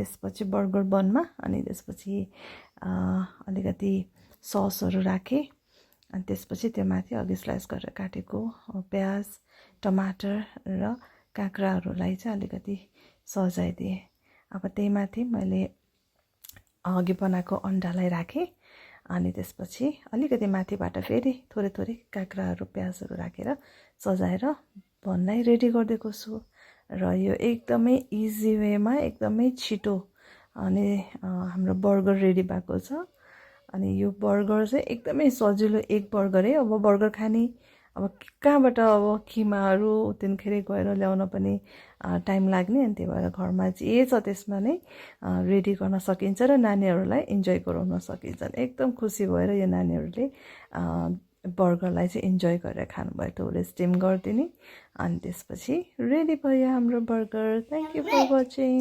त्यसपछि बर्गर बनमा अनि त्यसपछि अलिकति ससहरू राखेँ अनि त्यसपछि त्यो माथि अघि स्लाइस गरेर काटेको प्याज टमाटर र काँक्राहरूलाई चाहिँ अलिकति सजाइदिएँ। अब त्यही माथि मैले अघि बनाएको अन्डालाई राखेँ अनि त्यसपछि अलिकति माथिबाट फेरि थोरै थोरै काँक्राहरू प्याजहरू राखेर सजाएर बनलाई रेडी गरिदिएको छु। र यो एकदमै इजी वेमा एकदमै छिटो अनि हाम्रो बर्गर रेडी भएको छ। अनि यो बर्गर चाहिँ एकदमै सजिलो एक बर्गरै। अब बर्गर खाने अब कहाँबाट अब किमाहरू त्यहाँखेरि गएर ल्याउन पनि टाइम लाग्ने अनि त्यही भएर घरमा जे छ त्यसमा नै रेडी गर्न सकिन्छ र नानीहरूलाई इन्जोय गराउन सकिन्छ। एकदम खुसी भएर यो नानीहरूले बर्गरलाई चाहिँ इन्जोय गरेर खानुभयो। थोरै स्टिम गरिदिने अनि त्यसपछि रेडी भयो हाम्रो burger. Thank you for watching.